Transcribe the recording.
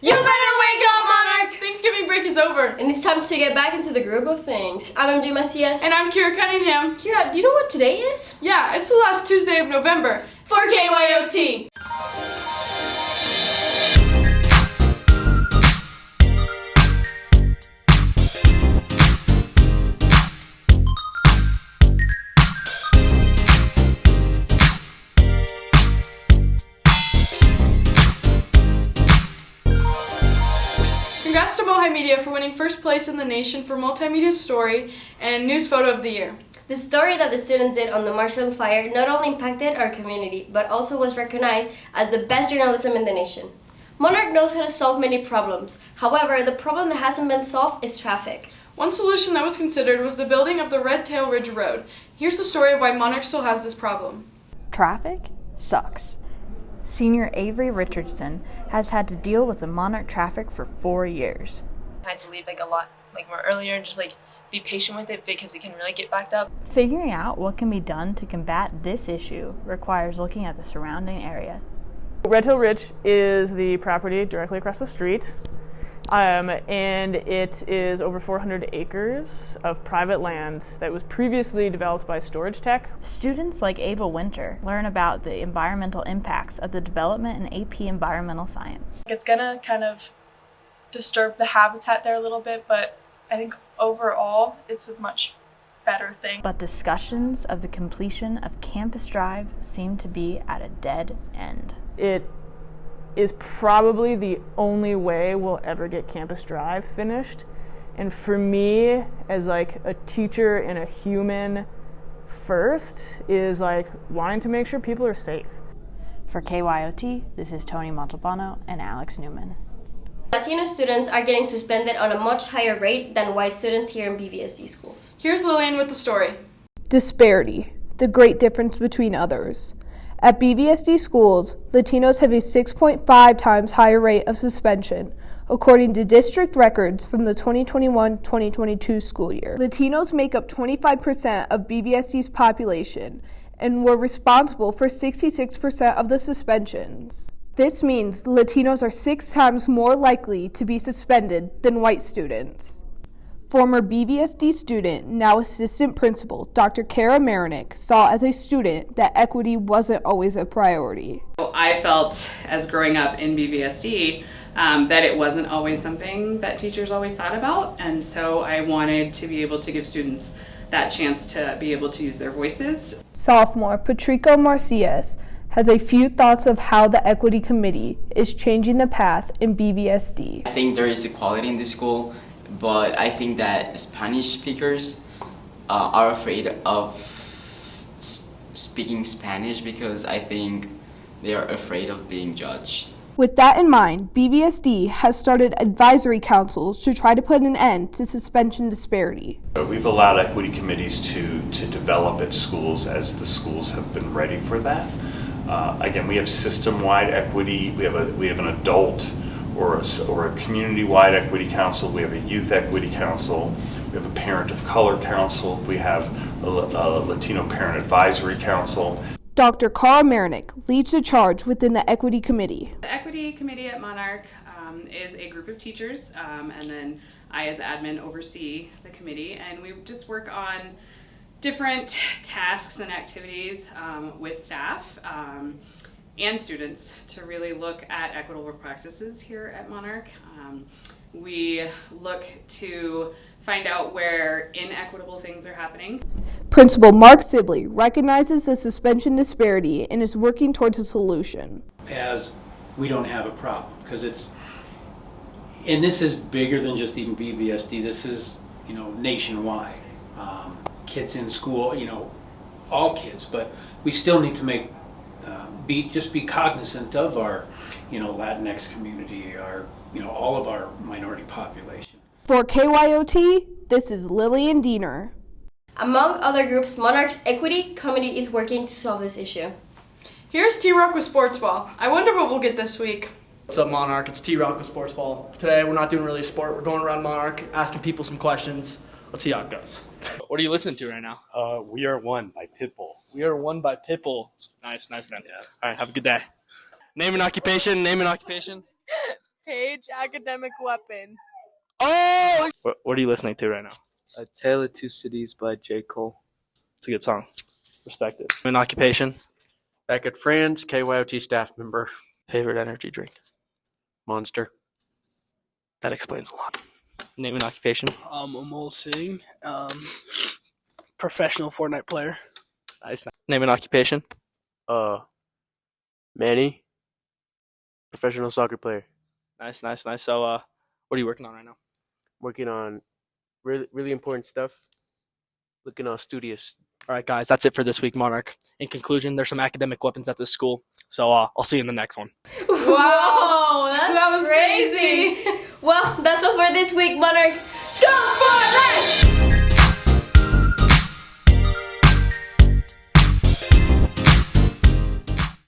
You better wake up, Monarch! Thanksgiving break is over. And it's time to get back into the groove of things. I'm MJ Macias. And I'm Kyot Cunningham. Kira, do you know what today is? Yeah, it's the last Tuesday of November. For KYOT! Congrats to Multimedia for winning first place in the nation for Multimedia Story and News Photo of the Year. The story that the students did on the Marshall Fire not only impacted our community, but also was recognized as the best journalism in the nation. Monarch knows how to solve many problems. However, the problem that hasn't been solved is traffic. One solution that was considered was the building of the Redtail Ridge Road. Here's the story of why Monarch still has this problem. Traffic sucks. Senior Avery Richardson has had to deal with the Monarch traffic for 4 years. I had to leave a lot more earlier and just be patient with it because it can really get backed up. Figuring out what can be done to combat this issue requires looking at the surrounding area. Redtail Ridge is the property directly across the street, and it is over 400 acres of private land that was previously developed by Storage Tech. Students like Ava Winter learn about the environmental impacts of the development in AP Environmental Science. It's gonna kind of disturb the habitat there a little bit, but I think overall it's a much better thing. But discussions of the completion of Campus Drive seem to be at a dead end. It is probably the only way we'll ever get Campus Drive finished. And for me, as a teacher and a human first, is wanting to make sure people are safe. For KYOT, this is Tony Montalbano and Alex Newman. Latino students are getting suspended on a much higher rate than white students here in BVSD schools. Here's Lillian with the story. Disparity, the great difference between others. At BVSD schools, Latinos have a 6.5 times higher rate of suspension, according to district records from the 2021-2022 school year. Latinos make up 25% of BVSD's population and were responsible for 66% of the suspensions. This means Latinos are 6 times more likely to be suspended than white students. Former BVSD student, now assistant principal, Dr. Kara Marinick, saw as a student that equity wasn't always a priority. I felt, as growing up in BVSD, that it wasn't always something that teachers always thought about, and so I wanted to be able to give students that chance to be able to use their voices. Sophomore Patrico Marcias has a few thoughts of how the Equity Committee is changing the path in BVSD. I think there is equality in this school, but I think that Spanish speakers are afraid of speaking Spanish because I think they are afraid of being judged. With that in mind, BVSD has started advisory councils to try to put an end to suspension disparity. We've allowed equity committees to develop at schools as the schools have been ready for that. Again, we have system-wide equity. We have an adult or a community-wide equity council. We have a youth equity council. We have a parent of color council. We have a Latino parent advisory council. Dr. Kara Marinick leads the charge within the Equity Committee. The Equity Committee at Monarch is a group of teachers, and then I as admin oversee the committee, and we just work on different tasks and activities with staff and students to really look at equitable practices here at Monarch. We look to find out where inequitable things are happening. Principal Mark Sibley recognizes the suspension disparity and is working towards a solution. As we don't have a problem, because and this is bigger than just even BVSD, this is, nationwide. Kids in school, all kids, but we still need to be cognizant of our, Latinx community, our, all of our minority population. For KYOT, this is Lillian Diener. Among other groups, Monarch's Equity Committee is working to solve this issue. Here's T-Rock with Sportsball. I wonder what we'll get this week. What's up, Monarch? It's T-Rock with Sportsball. Today, we're not doing really sport. We're going around Monarch, asking people some questions. Let's see how it goes. What are you listening to right now? We Are One by Pitbull. We Are One by Pitbull. Nice, man. Yeah. All right, have a good day. Name and occupation. Page academic weapon. Oh! What are you listening to right now? A Tale of Two Cities by J. Cole. It's a good song. Respect it. An occupation? Back at Friends, KYOT staff member. Favorite energy drink? Monster. That explains a lot. Name an occupation? Amol Singh. Professional Fortnite player. Nice. Name an occupation? Manny. Professional soccer player. Nice. So, what are you working on right now? Working on really important stuff. Looking all studious. All right, guys, that's it for this week, Monarch. In conclusion, there's some academic weapons at this school, so I'll see you in the next one. Wow, that was crazy. Well, that's all for this week, Monarch. Go for it!